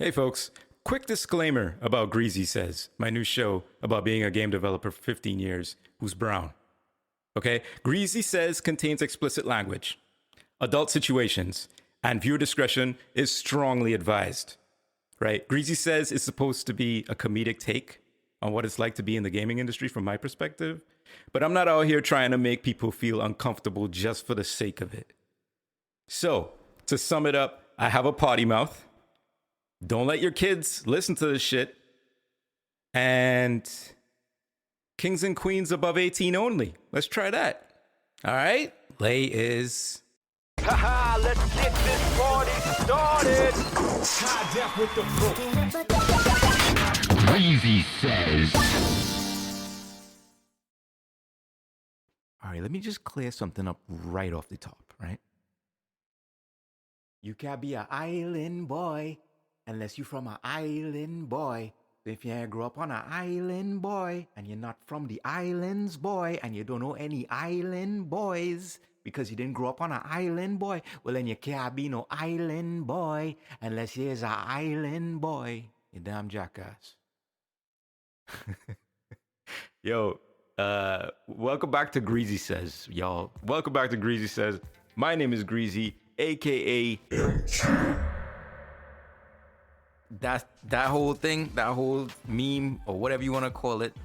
Hey folks, quick disclaimer about Greasy Says, my new show about being a game developer for 15 years who's brown. Okay, Greasy Says contains explicit language, adult situations, and viewer discretion is strongly advised. Right? Greasy Says is supposed to be a comedic take on what it's like to be in the gaming industry from my perspective, but I'm not out here trying to make people feel uncomfortable just for the sake of it. So, to sum it up, I have a potty mouth. Don't let your kids listen to this shit. And kings and queens above 18 only. Let's try that. All right? Lay is... Haha, let's get this party started. High def with the book. Greasy Says. All right, let me just clear something up right off the top, right? You can't be an island boy unless you're from an island boy. If you grew up on an island boy and you're not from the islands boy and you don't know any island boys because you didn't grow up on an island boy, well then you can't be no island boy unless you're an island boy. You damn jackass. Yo, welcome back to Greasy Says, y'all. Welcome back to Greasy Says. My name is Greasy, aka that whole thing, that whole meme or whatever you want to call it,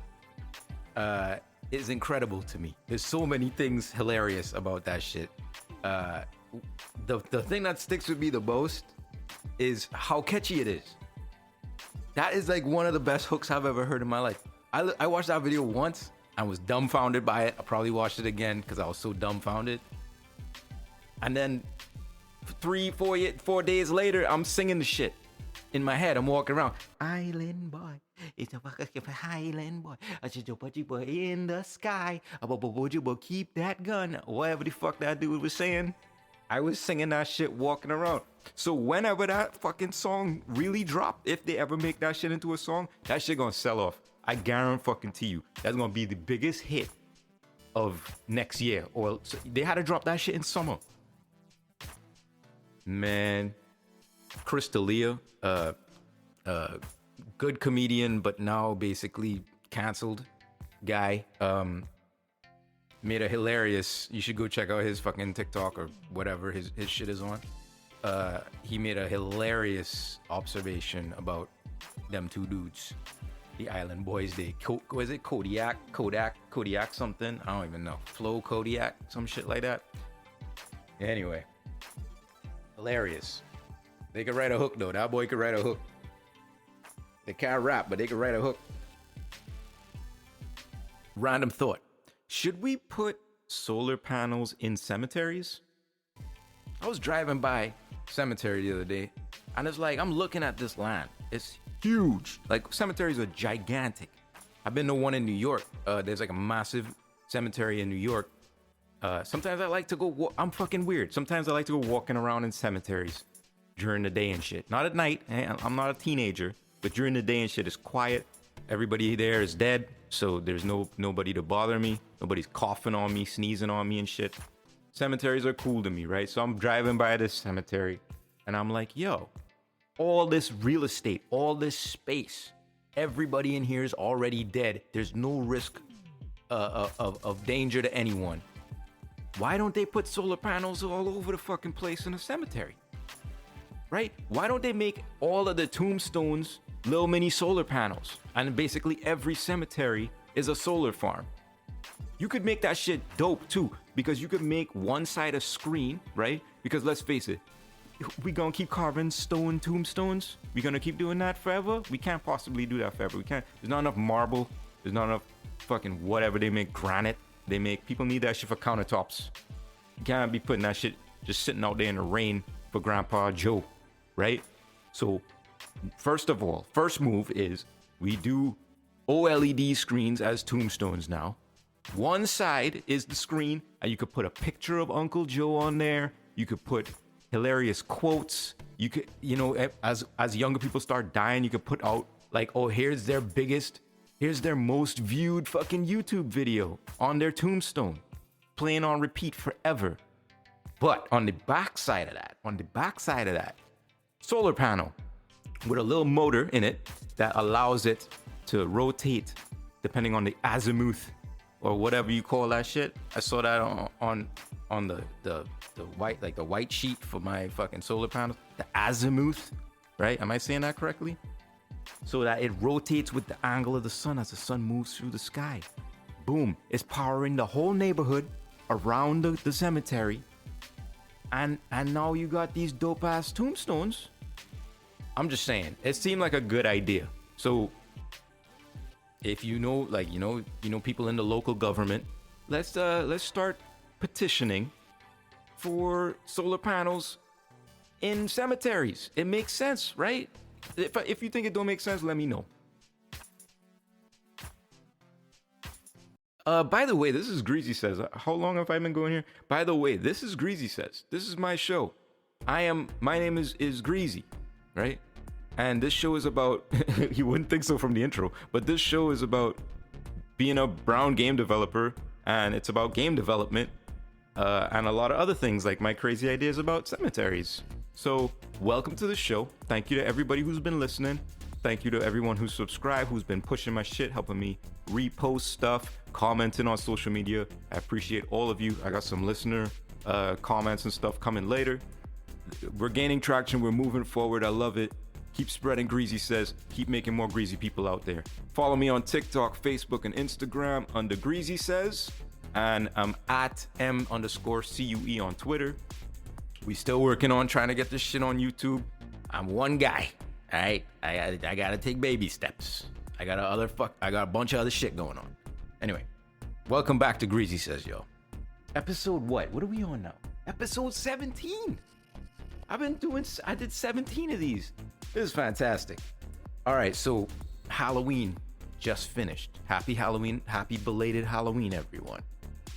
is incredible to me. There's so many things hilarious about that shit. The thing that sticks with me the most is how catchy it is. That is like one of the best hooks I've ever heard in my life. I watched that video once. I was dumbfounded by it. I probably watched it again because I was so dumbfounded. And then 4 days later, I'm singing the shit in my head. I'm walking around. Island boy, it's a fucking island boy. I should put you in the sky. Would you keep that gun? Whatever the fuck that dude was saying. I was singing that shit walking around. So whenever that fucking song really dropped, if they ever make that shit into a song, that shit gonna sell off. I guarantee you. That's gonna be the biggest hit of next year. Or so they had to drop that shit in summer. Man, Chris D'Elia, good comedian, but now basically canceled guy, made a hilarious, you should go check out his fucking TikTok or whatever his shit is on. He made a hilarious observation about them two dudes, the Island Boys. Was it Kodak something? I don't even know. Flo Kodiak, some shit like that. Anyway, hilarious. They could write a hook though. That boy could write a hook. They can't rap, but they could write a hook. Random thought. Should we put solar panels in cemeteries? I was driving by cemetery the other day, and it's like, I'm looking at this land. It's huge. Like, cemeteries are gigantic. I've been to one in New York. There's like a massive cemetery in New York. Sometimes I like to go, I'm fucking weird. Sometimes I like to go walking around in cemeteries during the day and shit. Not at night. I'm not a teenager, but during the day and shit, it's quiet. Everybody there is dead, so there's nobody to bother me. Nobody's coughing on me, sneezing on me and shit. Cemeteries are cool to me, right? So I'm driving by this cemetery, and I'm like, yo, all this real estate, all this space, everybody in here is already dead. There's no risk of danger to anyone. Why don't they put solar panels all over the fucking place in a cemetery? Right? Why don't they make all of the tombstones little mini solar panels? And basically every cemetery is a solar farm. You could make that shit dope too, because you could make one side a screen, right? Because let's face it, we gonna keep carving stone tombstones? We gonna keep doing that forever? We can't possibly do that forever. We can't. There's not enough marble. There's not enough fucking whatever they make, granite. People need that shit for countertops. You can't be putting that shit just sitting out there in the rain for Grandpa Joe, right? So first of all, first move is we do OLED screens as tombstones now. One side is the screen, and you could put a picture of Uncle Joe on there. You could put hilarious quotes. You could, as younger people start dying, you could put out like, oh, here's their most viewed fucking YouTube video on their tombstone, playing on repeat forever. But on the back side of that, solar panel. with a little motor in it that allows it to rotate depending on the azimuth or whatever you call that shit. I saw that on the white, like the white sheet for my fucking solar panels. The azimuth, right? Am I saying that correctly? So that it rotates with the angle of the sun as the sun moves through the sky. Boom. It's powering the whole neighborhood around the cemetery. And now you got these dope ass tombstones. I'm just saying, it seemed like a good idea. So if you know, like, you know people in the local government, let's start petitioning for solar panels in cemeteries. It makes sense, right? If you think it don't make sense, let me know. By the way, this is Greasy Says. How long have I been going here? By the way, this is Greasy Says. This is my show. My name is Greasy, right? And this show is about, you wouldn't think so from the intro, but this show is about being a brown game developer, and it's about game development, and a lot of other things, like my crazy ideas about cemeteries. So welcome to the show. Thank you to everybody who's been listening. Thank you to everyone who's subscribed, who's been pushing my shit, helping me repost stuff, commenting on social media. I appreciate all of you. I got some listener comments and stuff coming later. We're gaining traction. We're moving forward. I love it. Keep spreading Greasy Says. Keep making more greasy people out there. Follow me on TikTok, Facebook, and Instagram under Greasy Says. And I'm at M_CUE on Twitter. We still working on trying to get this shit on YouTube. I'm one guy. All right, I gotta take baby steps. I got a bunch of other shit going on. Anyway, welcome back to Greasy Says, yo. Episode what? What are we on now? Episode 17. I did 17 of these. This is fantastic. All right, so Halloween just finished. Happy Halloween. Happy belated Halloween, everyone.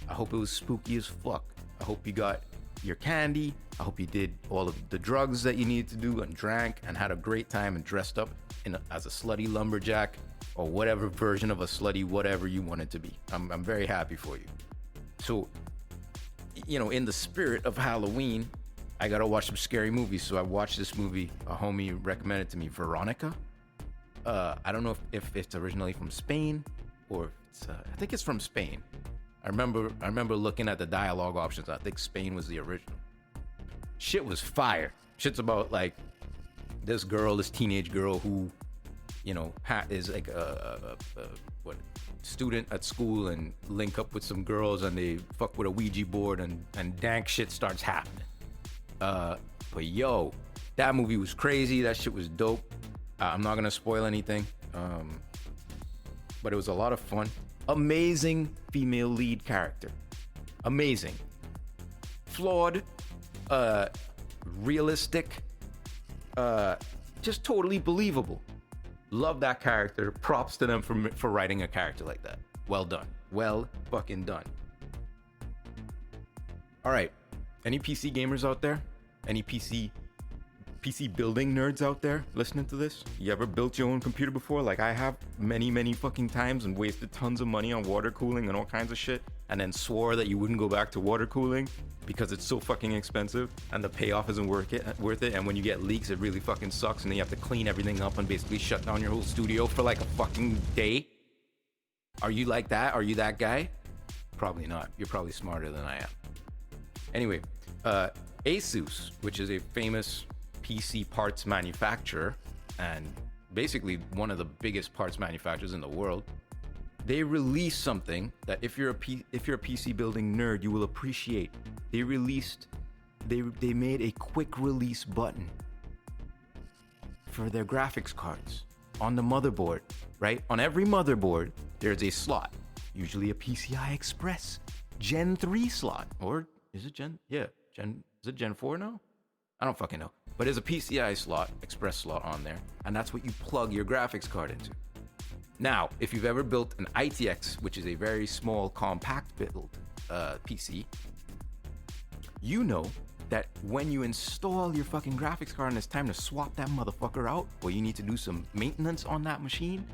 I hope it was spooky as fuck. I hope you got your candy. I hope you did all of the drugs that you needed to do and drank and had a great time and dressed up as a slutty lumberjack or whatever version of a slutty whatever you wanted to be. I'm very happy for you. So, in the spirit of Halloween, I gotta watch some scary movies. So I watched this movie a homie recommended to me, Veronica. I don't know if it's originally from Spain or I think it's from Spain. I remember looking at the dialogue options. I think Spain was the original. Shit was fire. Shit's about like this teenage girl who, is like a student at school and link up with some girls and they fuck with a Ouija board and dank shit starts happening. But yo, that movie was crazy. That shit was dope. I'm not gonna spoil anything. But it was a lot of fun. Amazing female lead character. Amazing. Flawed, realistic, just totally believable. Love that character. Props to them for writing a character like that. Well done. Well fucking done. All right. Any PC gamers out there? Any PC building nerds out there listening to this? You ever built your own computer before? Like I have many fucking times and wasted tons of money on water cooling and all kinds of shit and then swore that you wouldn't go back to water cooling because it's so fucking expensive and the payoff isn't worth it. And when you get leaks, it really fucking sucks and then you have to clean everything up and basically shut down your whole studio for like a fucking day. Are you like that? Are you that guy? Probably not. You're probably smarter than I am. Anyway, Asus, which is a famous PC parts manufacturer and basically one of the biggest parts manufacturers in the world, they released something that if you're a PC building nerd, you will appreciate. They made a quick release button for their graphics cards on the motherboard, right? On every motherboard, there's a slot, usually a PCI Express Gen 3 slot, or is it Gen? Yeah, is it Gen 4 now? I don't fucking know. But there's a PCI slot, Express slot on there, and that's what you plug your graphics card into. Now, if you've ever built an ITX, which is a very small, compact build PC, you know that when you install your fucking graphics card and it's time to swap that motherfucker out, or you need to do some maintenance on that machine,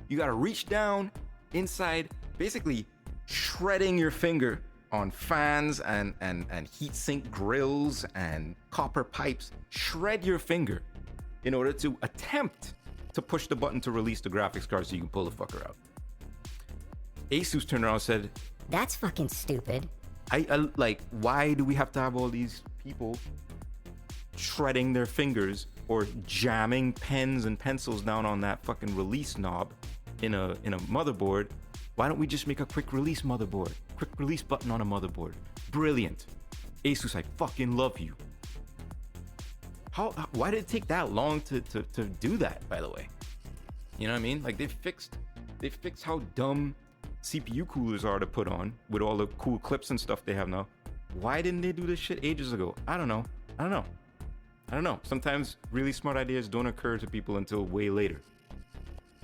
you gotta reach down inside, basically shredding your finger on fans and heatsink grills and copper pipes. Shred your finger in order to attempt to push the button to release the graphics card so you can pull the fucker out. Asus turned around and said, That's fucking stupid. I like, why do we have to have all these people shredding their fingers or jamming pens and pencils down on that fucking release knob in a motherboard? Why don't we just make a quick release motherboard? Quick release button on a motherboard. Brilliant. Asus, I fucking love you. Why did it take that long to do that, by the way? You know what I mean? Like, they fixed how dumb CPU coolers are to put on with all the cool clips and stuff they have now. Why didn't they do this shit ages ago? I don't know. Sometimes really smart ideas don't occur to people until way later.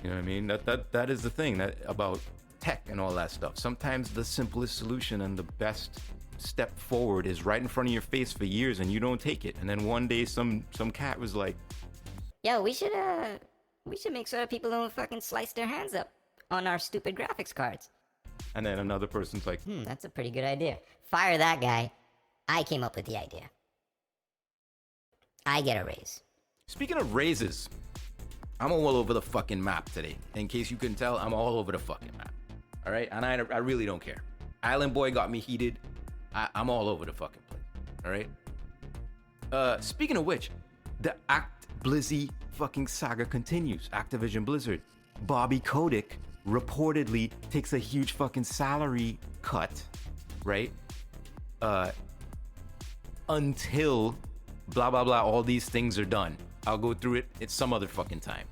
You know what I mean? That is the thing that about tech and all that stuff. Sometimes the simplest solution and the best step forward is right in front of your face for years and you don't take it. And then one day some cat was like, Yo, we should make sure people don't fucking slice their hands up on our stupid graphics cards. And then another person's like, That's a pretty good idea. Fire that guy. I came up with the idea. I get a raise. Speaking of raises, I'm all over the fucking map today. In case you couldn't tell, I'm all over the fucking map. All right? And I really don't care. Island Boy got me heated. I'm all over the fucking place. All right? Speaking of which, the Blizzy fucking saga continues. Activision Blizzard. Bobby Kotick reportedly takes a huge fucking salary cut, right? Until blah, blah, blah, all these things are done. I'll go through it at some other fucking time,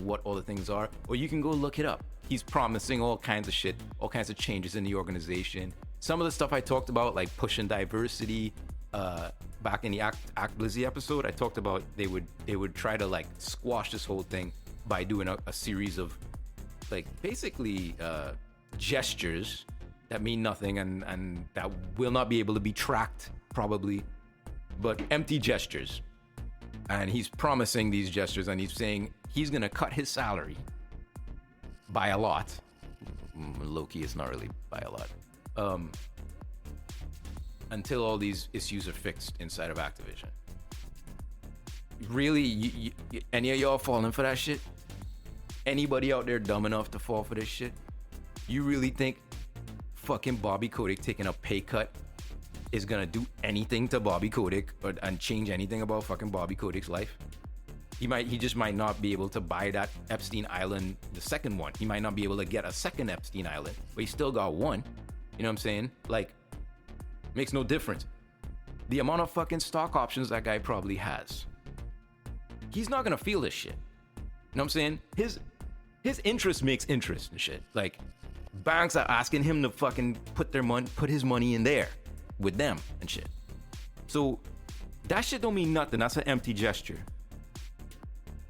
what all the things are, or you can go look it up. He's promising all kinds of shit, all kinds of changes in the organization. Some of the stuff I talked about, like pushing diversity, back in the Act Blizzy episode, I talked about they would try to like squash this whole thing by doing a series of like basically gestures that mean nothing and that will not be able to be tracked probably, but empty gestures. And he's promising these gestures and he's saying he's gonna cut his salary by a lot. Low-key, it's not really by a lot. Until all these issues are fixed inside of Activision. Really, any of y'all falling for that shit? Anybody out there dumb enough to fall for this shit? You really think fucking Bobby Kotick taking a pay cut is gonna do anything to Bobby Kotick and change anything about fucking Bobby Kotick's life? He just might not be able to buy that Epstein Island, the second one. He might not be able to get a second Epstein Island, but he still got one. You know what I'm saying? Like, makes no difference. The amount of fucking stock options that guy probably has. He's not gonna feel this shit. You know what I'm saying? His interest makes interest and shit. Like, banks are asking him to fucking put his money in there with them and shit. So that shit don't mean nothing. That's an empty gesture.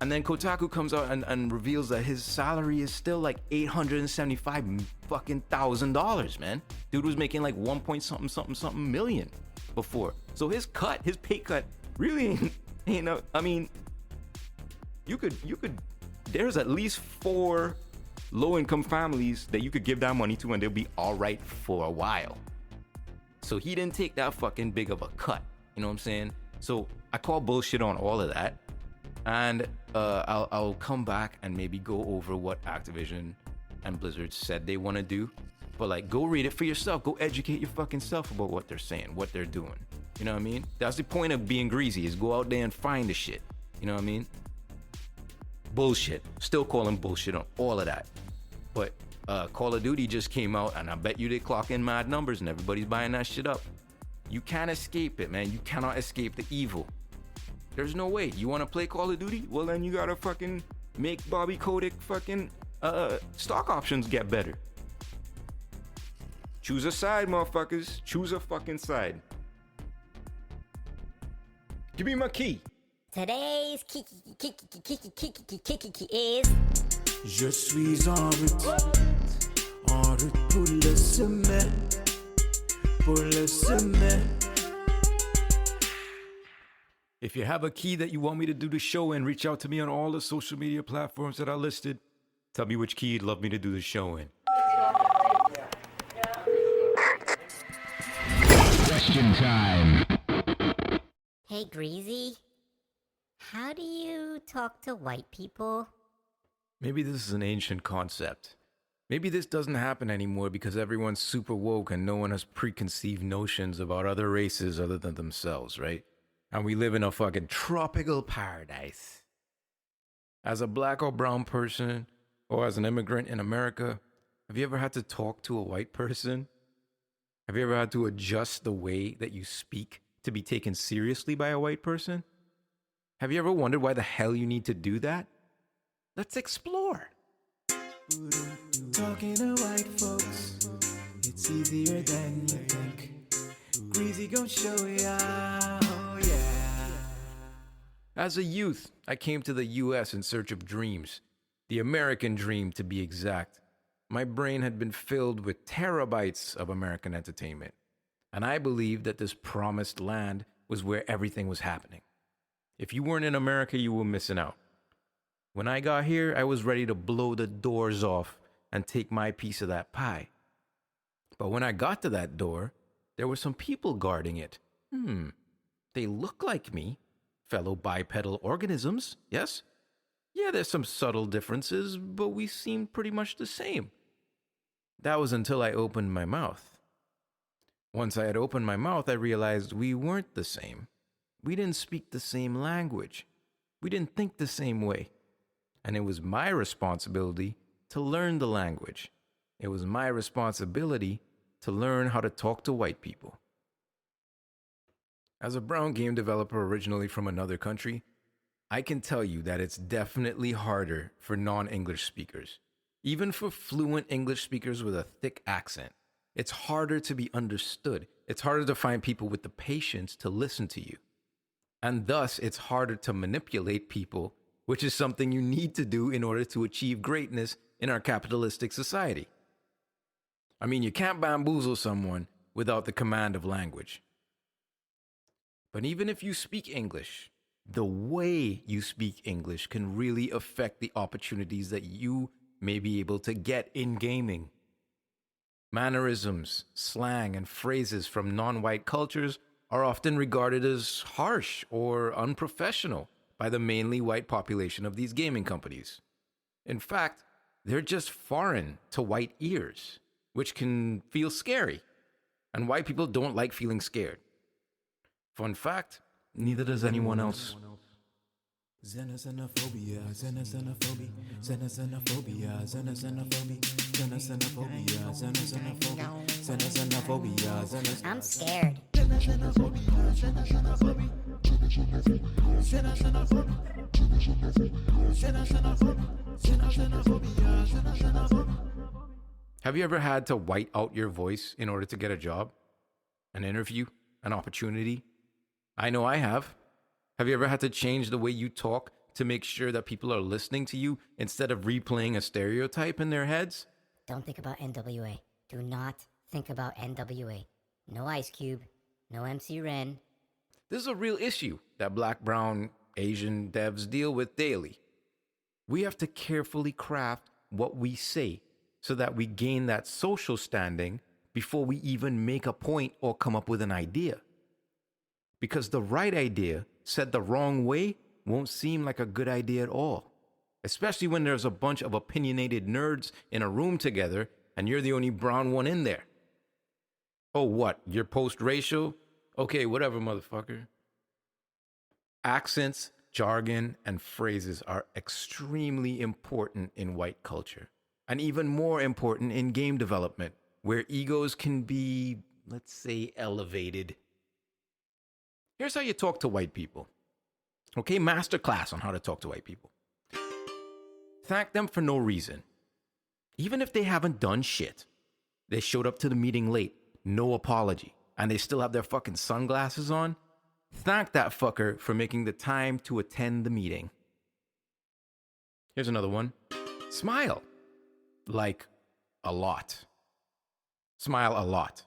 And then Kotaku comes out and reveals that his salary is still like $875 fucking $1,000, man. Dude was making like 1 point something million before. So his pay cut really ain't no, I mean, you could there's at least 4 low-income families that you could give that money to and they'll be all right for a while. So he didn't take that fucking big of a cut. You know what I'm saying? So I call bullshit on all of that. And I'll come back and maybe go over what Activision and Blizzard said they want to do. But like, go read it for yourself. Go educate your fucking self about what they're saying, what they're doing. You know what I mean? That's the point of being greasy, is go out there and find the shit. You know what I mean? Bullshit. Still calling bullshit on all of that. But Call of Duty just came out, and I bet you they clock in mad numbers, and everybody's buying that shit up. You can't escape it, man. You cannot escape the evil. There's no way. You want to play Call of Duty? Well, then you gotta fucking make Bobby Kotick fucking stock options get better. Choose a side, motherfuckers. Choose a fucking side. Give me my key. Today's key is... Je suis en route pour le sommet, If you have a key that you want me to do the show in, reach out to me on all the social media platforms that I listed. Tell me which key you'd love me to do the show in. Question time. Hey, Greasy. How do you talk to white people? Maybe this is an ancient concept. Maybe this doesn't happen anymore because everyone's super woke and no one has preconceived notions about other races other than themselves, right? And we live in a fucking tropical paradise. As a black or brown person, or as an immigrant in America, have you ever had to talk to a white person? Have you ever had to adjust the way that you speak to be taken seriously by a white person? Have you ever wondered why the hell you need to do that? Let's explore. Talking to white folks, it's easier than you think. Greasy gon' show ya, oh yeah. As a youth, I came to the US in search of dreams. The American dream, to be exact. My brain had been filled with terabytes of American entertainment, and I believed that this promised land was where everything was happening. If you weren't in America, you were missing out. When I got here, I was ready to blow the doors off and take my piece of that pie. But when I got to that door, there were some people guarding it. They look like me, fellow bipedal organisms, yes? Yeah, there's some subtle differences, but we seem pretty much the same. That was until I opened my mouth. Once I had opened my mouth, I realized we weren't the same. We didn't speak the same language. We didn't think the same way. And it was my responsibility to learn the language. It was my responsibility to learn how to talk to white people. As a brown game developer originally from another country, I can tell you that it's definitely harder for non-English speakers. Even for fluent English speakers with a thick accent, it's harder to be understood. It's harder to find people with the patience to listen to you. And thus, it's harder to manipulate people, which is something you need to do in order to achieve greatness in our capitalistic society. I mean, you can't bamboozle someone without the command of language. But even if you speak English, the way you speak English can really affect the opportunities that you may be able to get in gaming. Mannerisms, slang, and phrases from non-white cultures are often regarded as harsh or unprofessional by the mainly white population of these gaming companies. In fact, they're just foreign to white ears, which can feel scary. And white people don't like feeling scared. Fun fact, neither does anyone else. Xenophobia, xenophobia, xenophobia, xenophobia, xenophobia. I'm scared. Have you ever had to white out your voice in order to get a job, an interview, an opportunity? I know I have. Have you ever had to change the way you talk to make sure that people are listening to you instead of replaying a stereotype in their heads? Don't think about NWA. Do not think about NWA. No Ice Cube. No MC Ren. This is a real issue that Black, Brown, Asian devs deal with daily. We have to carefully craft what we say so that we gain that social standing before we even make a point or come up with an idea. Because the right idea said the wrong way won't seem like a good idea at all. Especially when there's a bunch of opinionated nerds in a room together and you're the only brown one in there. Oh, what? You're post-racial? Okay, whatever, motherfucker. Accents, jargon, and phrases are extremely important in white culture. And even more important in game development, where egos can be, let's say, elevated. Here's how you talk to white people. Okay, masterclass on how to talk to white people. Thank them for no reason. Even if they haven't done shit. They showed up to the meeting late, no apology, and they still have their fucking sunglasses on. Thank that fucker for making the time to attend the meeting. Here's another one. Smile. Like, a lot. Smile a lot.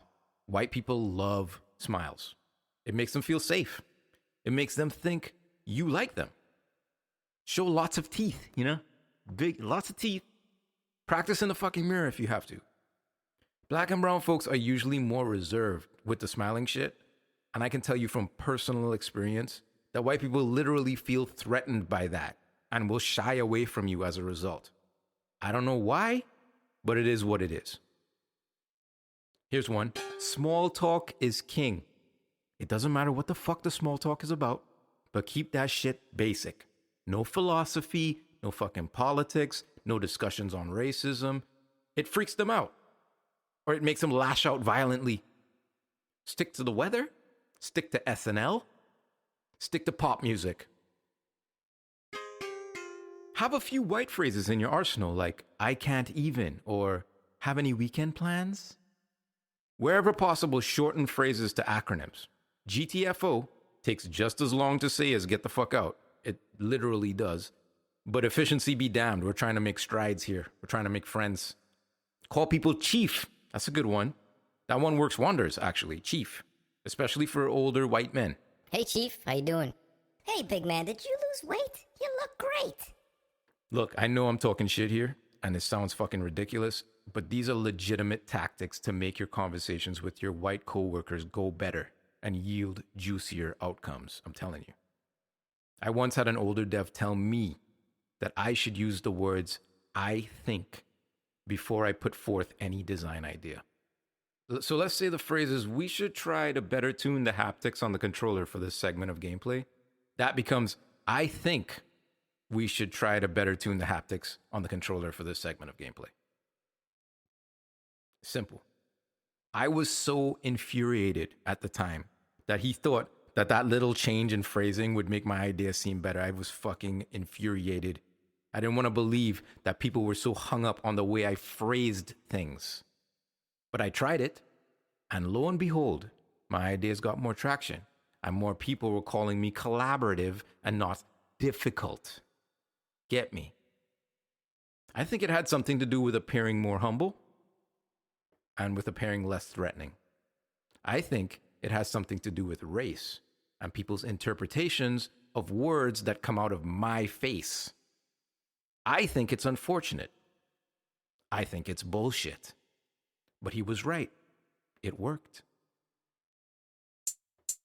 White people love smiles. It makes them feel safe. It makes them think you like them. Show lots of teeth, you know? Lots of teeth. Practice in the fucking mirror if you have to. Black and brown folks are usually more reserved with the smiling shit. And I can tell you from personal experience that white people literally feel threatened by that and will shy away from you as a result. I don't know why, but it is what it is. Here's one. Small talk is king. It doesn't matter what the fuck the small talk is about, but keep that shit basic. No philosophy, no fucking politics, no discussions on racism. It freaks them out. Or it makes them lash out violently. Stick to the weather. Stick to SNL. Stick to pop music. Have a few white phrases in your arsenal like, I can't even, or have any weekend plans? Wherever possible, shorten phrases to acronyms. GTFO takes just as long to say as get the fuck out. It literally does. But efficiency be damned. We're trying to make strides here. We're trying to make friends. Call people chief. That's a good one. That one works wonders, actually. Chief. Especially for older white men. Hey, Chief, how you doing? Hey, big man, did you lose weight? You look great. Look, I know I'm talking shit here, and it sounds fucking ridiculous, but these are legitimate tactics to make your conversations with your white coworkers go better and yield juicier outcomes, I'm telling you. I once had an older dev tell me that I should use the words, I think, before I put forth any design idea. So let's say the phrase is, we should try to better tune the haptics on the controller for this segment of gameplay. That becomes, I think we should try to better tune the haptics on the controller for this segment of gameplay. Simple. I was so infuriated at the time that he thought that that little change in phrasing would make my idea seem better. I was fucking infuriated. I didn't want to believe that people were so hung up on the way I phrased things. But I tried it, and lo and behold, my ideas got more traction, and more people were calling me collaborative and not difficult. Get me? I think it had something to do with appearing more humble and with appearing less threatening. I think it has something to do with race and people's interpretations of words that come out of my face. I think it's unfortunate. I think it's bullshit. But he was right. It worked.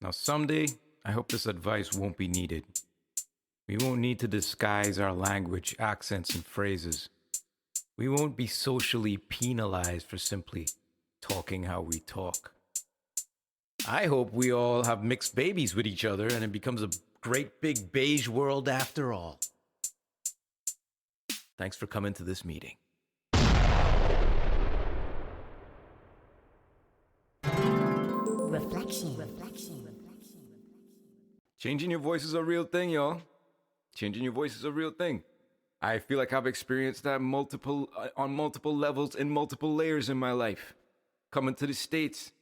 Now, someday, I hope this advice won't be needed. We won't need to disguise our language, accents, and phrases. We won't be socially penalized for simply talking how we talk. I hope we all have mixed babies with each other and it becomes a great big beige world after all. Thanks for coming to this meeting. Reflection. Changing your voice is a real thing, y'all. Changing your voice is a real thing. I feel like I've experienced that on multiple levels and multiple layers in my life. Coming to the States,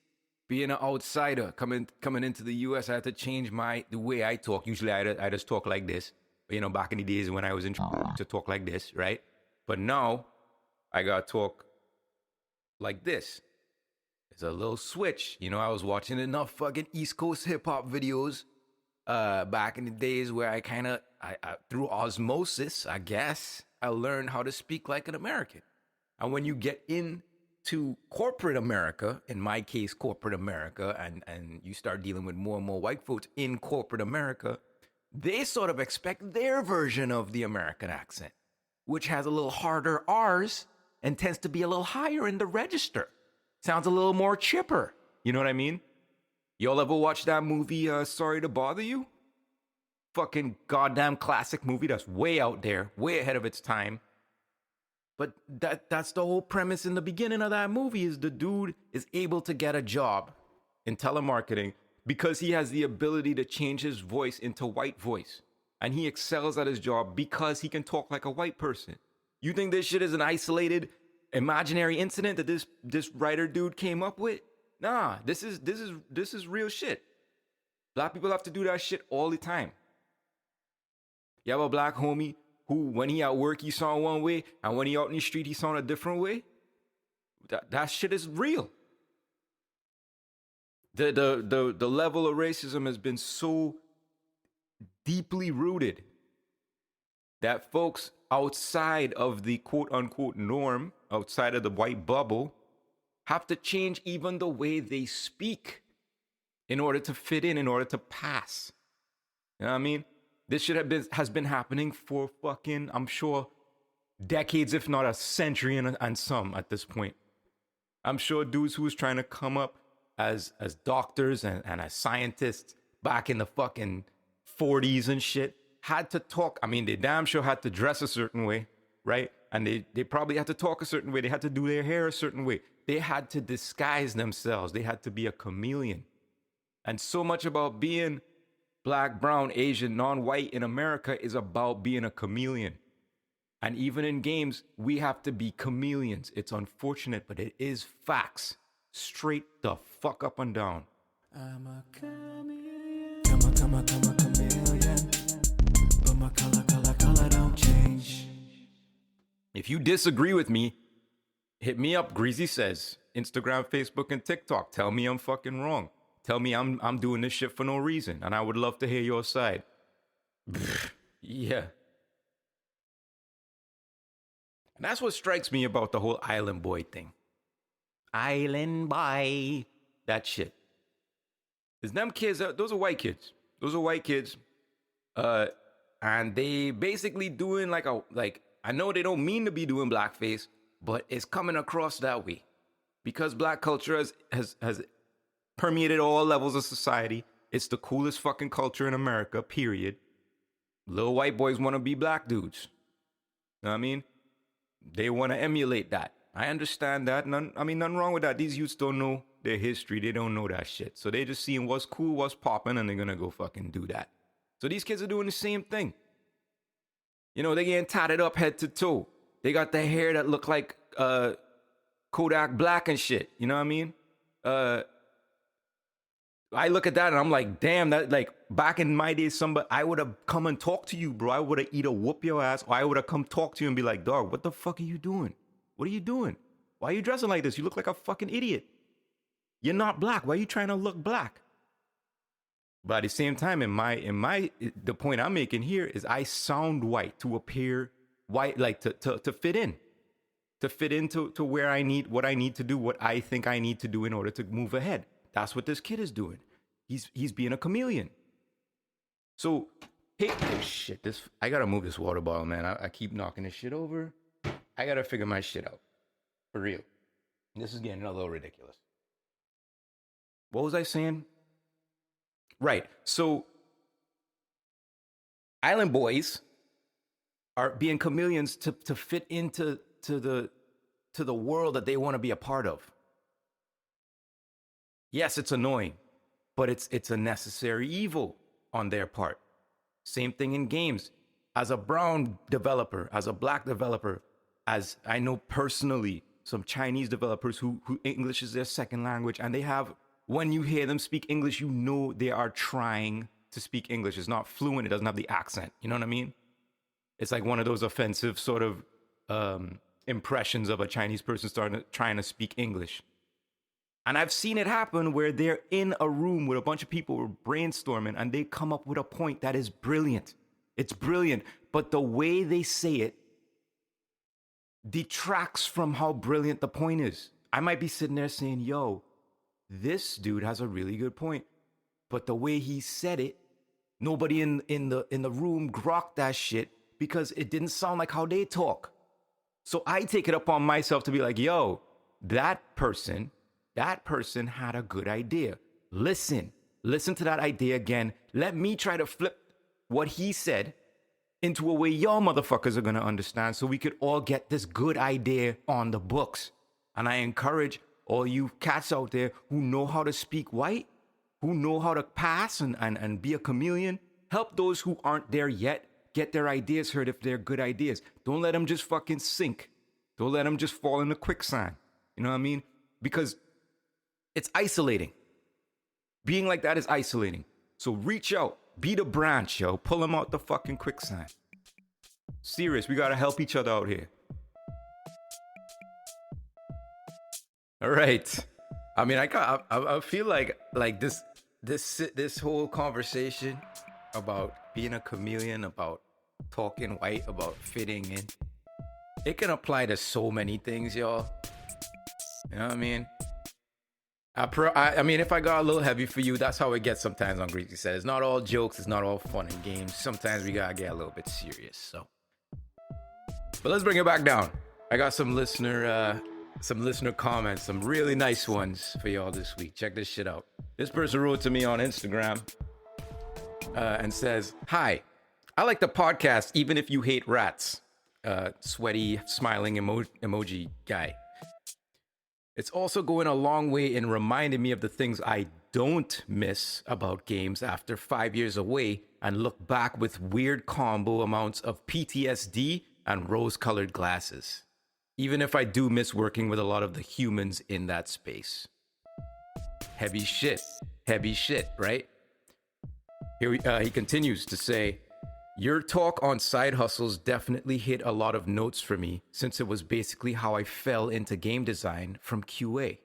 being an outsider, coming into the US, I had to change the way I talk. Usually I just talk like this. But, back in the days when I was to talk like this, right? But now I got to talk like this. It's a little switch. I was watching enough fucking East Coast hip hop videos back in the days where I through osmosis, I guess, I learned how to speak like an American. And when you get into corporate America, in my case, corporate America, and you start dealing with more and more white folks in corporate America, they sort of expect their version of the American accent, which has a little harder R's and tends to be a little higher in the register. Sounds a little more chipper. You know what I mean? Y'all ever watch that movie, Sorry to Bother You? Fucking goddamn classic movie that's way out there, way ahead of its time. But that's the whole premise in the beginning of that movie is the dude is able to get a job in telemarketing because he has the ability to change his voice into white voice. And he excels at his job because he can talk like a white person. You think this shit is an isolated imaginary incident that this writer dude came up with? Nah, this is real shit. Black people have to do that shit all the time. You have a black homie who, when he at work, he sound one way, and when he out in the street, he sound a different way. That shit is real. The level of racism has been so deeply rooted that folks outside of the quote-unquote norm, outside of the white bubble, have to change even the way they speak in order to fit in order to pass. You know what I mean? This shit has been happening for fucking, I'm sure, decades, if not a century and some at this point. I'm sure dudes who was trying to come up as doctors and as scientists back in the fucking 40s and shit had to talk. I mean, they damn sure had to dress a certain way, right? And they probably had to talk a certain way. They had to do their hair a certain way. They had to disguise themselves. They had to be a chameleon. And so much about being Black, brown, Asian, non-white in America is about being a chameleon. And even in games, we have to be chameleons. It's unfortunate, but it is facts. Straight the fuck up and down. I'm a chameleon. Come a chameleon. But my color don't change. If you disagree with me, hit me up, Greasy Says. Instagram, Facebook, and TikTok. Tell me I'm fucking wrong. Tell me I'm doing this shit for no reason. And I would love to hear your side. Yeah. And that's what strikes me about the whole island boy thing. Island boy. That shit. Is them kids, those are white kids. Those are white kids. And they basically doing like I know they don't mean to be doing blackface, but it's coming across that way. Because black culture has permeated all levels of society. It's the coolest fucking culture in America, period. Little white boys want to be black dudes. You know what I mean? They want to emulate that. I understand that. Nothing wrong with that. These youths don't know their history. They don't know that shit. So they just seeing what's cool, what's popping, and they're going to go fucking do that. So these kids are doing the same thing. You know, they getting tatted up head to toe. They got the hair that look like Kodak Black and shit. You know what I mean? I look at that and I'm like, damn, that like back in my days, I would have come and talked to you, bro. I would have either whoop your ass or I would have come talk to you and be like, dog, what the fuck are you doing? What are you doing? Why are you dressing like this? You look like a fucking idiot. You're not black. Why are you trying to look black? But at the same time, the point I'm making here is I sound white to appear white, like to fit in. To fit into where what I need to do, what I think I need to do in order to move ahead. That's what this kid is doing. He's being a chameleon. So, hey, shit, I gotta move this water bottle, man. I keep knocking this shit over. I gotta figure my shit out. For real. This is getting a little ridiculous. What was I saying? Right. So, island boys are being chameleons to fit into the world that they want to be a part of. Yes, it's annoying, but it's a necessary evil on their part. Same thing in games. As a brown developer, as a black developer, as I know personally, some Chinese developers who English is their second language, and they have, when you hear them speak English, you know they are trying to speak English. It's not fluent. It doesn't have the accent. You know what I mean? It's like one of those offensive sort of impressions of a Chinese person trying to speak English. And I've seen it happen where they're in a room with a bunch of people brainstorming and they come up with a point that is brilliant. It's brilliant. But the way they say it detracts from how brilliant the point is. I might be sitting there saying, yo, this dude has a really good point. But the way he said it, nobody in the room grokked that shit because it didn't sound like how they talk. So I take it upon myself to be like, yo, that person had a good idea. Listen to that idea again. Let me try to flip what he said into a way y'all motherfuckers are going to understand so we could all get this good idea on the books. And I encourage all you cats out there who know how to speak white, who know how to pass and be a chameleon, help those who aren't there yet get their ideas heard if they're good ideas. Don't let them just fucking sink. Don't let them just fall in the quicksand. You know what I mean? Because it's isolating. Being like that is isolating. So reach out. Be the branch, yo. Pull them out the fucking quicksand. Serious. We gotta help each other out here. All right. I mean, I feel like this whole conversation about being a chameleon, about talking white, about fitting in, it can apply to so many things, y'all. You know what I mean? I mean, if I got a little heavy for you, that's how it gets sometimes on Greasy Says. It's not all jokes. It's not all fun and games. Sometimes we gotta get a little bit serious. So, but let's bring it back down. I got some listener comments, some really nice ones for y'all this week. Check this shit out. This person wrote to me on Instagram and says, "Hi, I like the podcast even if you hate rats." Sweaty, smiling emoji guy. It's also going a long way in reminding me of the things I don't miss about games after 5 years away and look back with weird combo amounts of PTSD and rose-colored glasses. Even if I do miss working with a lot of the humans in that space. Heavy shit, right? Here he continues to say, your talk on side hustles definitely hit a lot of notes for me since it was basically how I fell into game design from QA,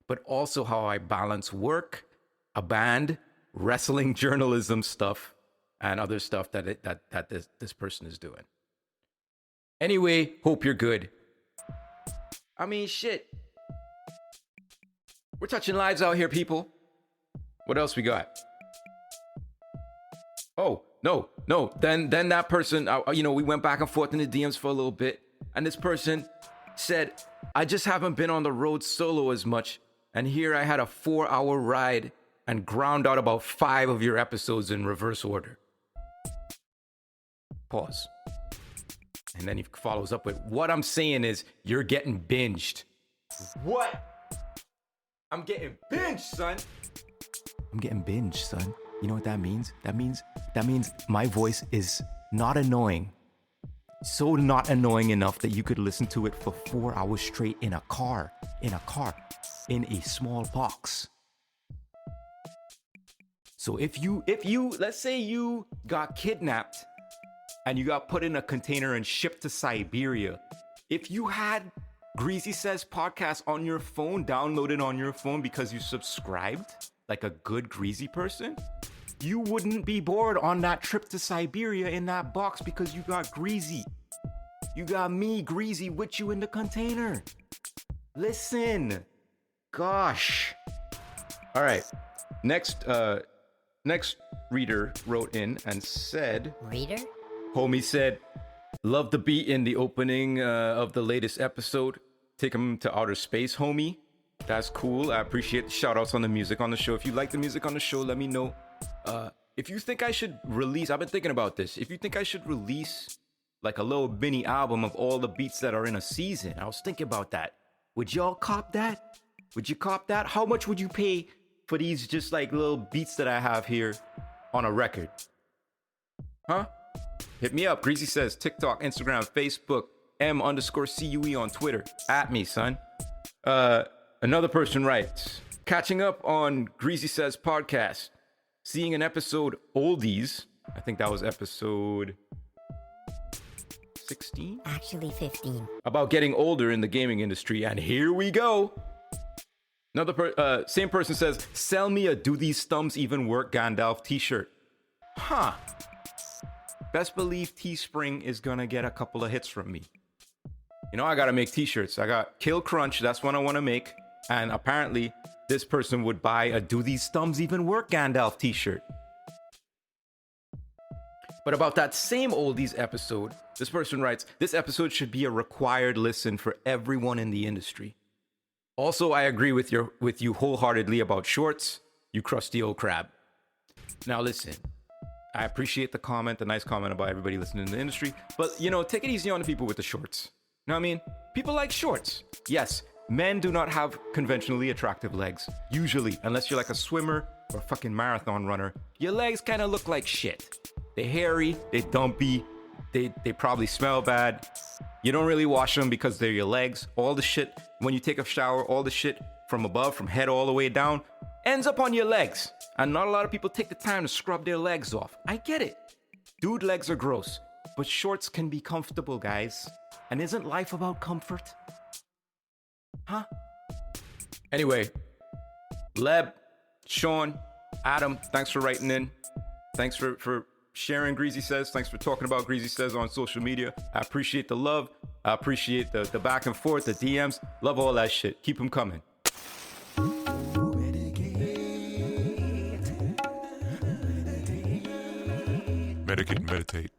but also how I balance work, a band, wrestling, journalism stuff, and other stuff that this person is doing. Anyway, hope you're good. I mean, shit. We're touching lives out here, people. What else we got? Oh, no. Then that person, we went back and forth in the DMs for a little bit. And this person said, I just haven't been on the road solo as much. And here I had a 4-hour ride and ground out about 5 of your episodes in reverse order. Pause. And then he follows up with, what I'm saying is you're getting binged. What? I'm getting binged, son. I'm getting binged, son. You know what that means? That means my voice is not annoying. So not annoying enough that you could listen to it for 4 hours straight in a car, in a small box. So if you, let's say you got kidnapped and you got put in a container and shipped to Siberia, if you had Greasy Says podcast on your phone, downloaded on your phone because you subscribed like a good greasy person, you wouldn't be bored on that trip to Siberia in that box because you got Greasy. You got me, Greasy, with you in the container. Listen. Gosh. All right. Next reader wrote in and said... Reader? Homie said, love the beat in the opening of the latest episode. Take him to outer space, homie. That's cool. I appreciate the shout outs on the music on the show. If you like the music on the show, let me know. If you think I should release, I've been thinking about this. If you think I should release like a little mini album of all the beats that are in a season, I was thinking about that. Would y'all cop that? Would you cop that? How much would you pay for these just like little beats that I have here on a record? Huh? Hit me up. Greasy Says, TikTok, Instagram, Facebook, M_CUE on Twitter. At me, son. Another person writes, catching up on Greasy Says podcast, seeing an episode oldies. I think that was episode 16? Actually 15. About getting older in the gaming industry. And here we go. Another same person says, sell me a Do These Thumbs Even Work Gandalf t-shirt. Huh. Best believe Teespring is gonna get a couple of hits from me. You know, I gotta make t-shirts. I got Kill Crunch, that's one I wanna make. And apparently, this person would buy a Do These Thumbs Even Work Gandalf t-shirt. But about that same oldies episode, this person writes, this episode should be a required listen for everyone in the industry. Also, I agree with you wholeheartedly about shorts, you crusty old crab. Now listen, I appreciate the comment, the nice comment about everybody listening in the industry, but take it easy on the people with the shorts. You know what I mean? People like shorts. Yes, men do not have conventionally attractive legs. Usually, unless you're like a swimmer or a fucking marathon runner, your legs kind of look like shit. They're hairy, they're dumpy, they probably smell bad. You don't really wash them because they're your legs. All the shit, when you take a shower, all the shit from above, from head all the way down, ends up on your legs. And not a lot of people take the time to scrub their legs off. I get it. Dude legs are gross, but shorts can be comfortable, guys. And isn't life about comfort? Huh? Anyway, Leb, Sean, Adam, thanks for writing in. Thanks for sharing Greasy Says. Thanks for talking about Greasy Says on social media. I appreciate the love. I appreciate the back and forth, the DMs. Love all that shit. Keep them coming. Medicate and meditate.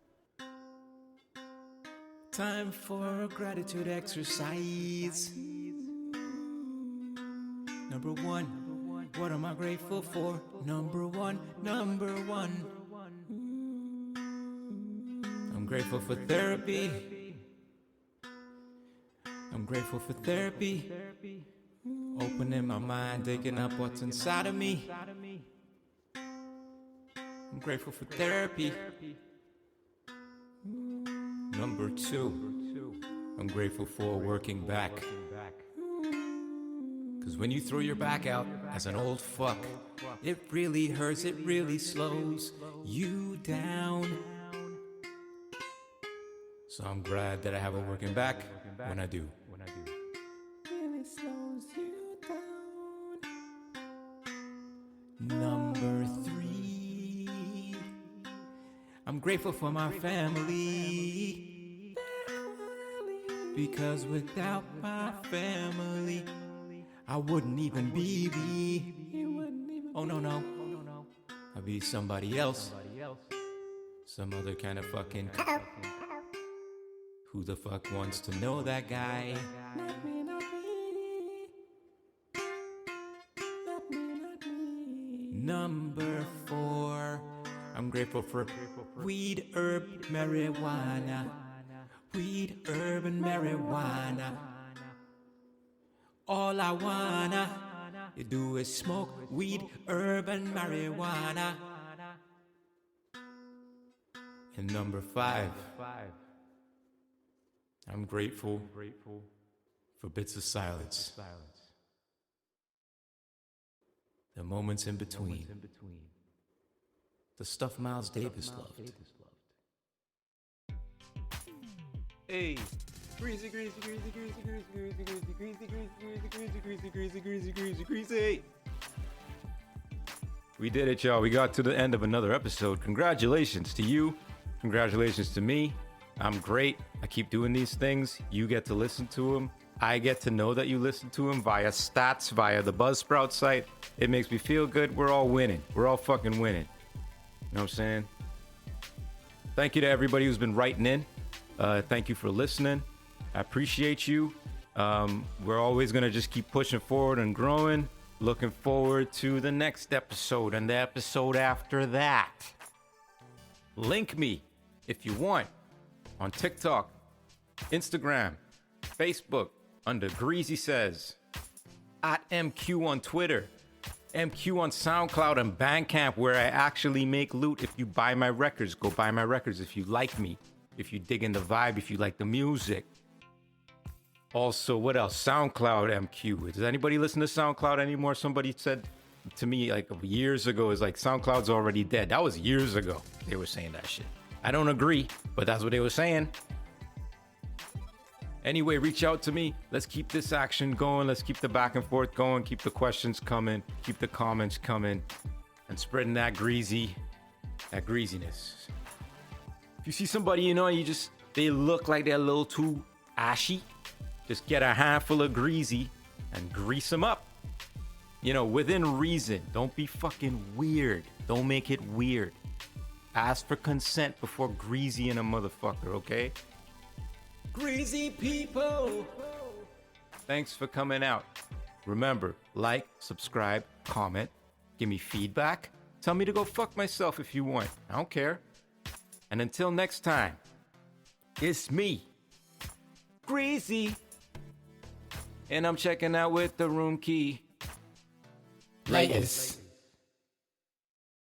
Time for a gratitude exercise. Number one, what am I grateful for? Number one. I'm grateful for therapy. I'm grateful for therapy. Opening my mind, digging up what's inside of me. I'm grateful for therapy. Number two, I'm grateful for working back. Cause when you throw your back out as an old fuck, it really hurts, it really slows you down. So I'm glad that I have a working back when I do. Really slows you down. Number three, I'm grateful for my family. Because without my family, I wouldn't even be me. Oh no. I'd be somebody else. Some other kind of fucking. Who the fuck wants to know that guy? Not me. Number four, I'm grateful for weed, herb, marijuana. Weed, herb, and marijuana. All I wanna do is smoke weed, herb, and marijuana. And number five, I'm grateful for bits of silence. The moments in between. The stuff Miles Davis loved. Hey. Greasy. We did it, y'all. We got to the end of another episode. Congratulations to you. Congratulations to me. I'm great. I keep doing these things. You get to listen to them. I get to know that you listen to them via stats, via the Buzzsprout site. It makes me feel good. We're all winning. We're all fucking winning. You know what I'm saying? Thank you to everybody who's been writing in. Thank you for listening. I appreciate you. We're always going to just keep pushing forward and growing. Looking forward to the next episode and the episode after that. Link me if you want on TikTok, Instagram, Facebook under Greasy Says, at M-Cue on Twitter, M-Cue on Soundcloud and Bandcamp, where I actually make loot. If you buy my records, go buy my records. If you like me, if you dig in the vibe, if you like the music. Also, what else? SoundCloud M-Cue. Does anybody listen to SoundCloud anymore? Somebody said to me like years ago, is like SoundCloud's already dead. That was years ago. They were saying that shit. I don't agree, but that's what they were saying. Anyway, reach out to me. Let's keep this action going. Let's keep the back and forth going. Keep the questions coming. Keep the comments coming. And spreading that greasiness. If you see somebody, you know, they look like they're a little too ashy, just get a handful of greasy and grease them up. You know, within reason. Don't be fucking weird. Don't make it weird. Ask for consent before greasying a motherfucker, okay? Greasy people! Thanks for coming out. Remember, like, subscribe, comment, give me feedback. Tell me to go fuck myself if you want. I don't care. And until next time, it's me, Greasy. And I'm checking out with the room key. Latest.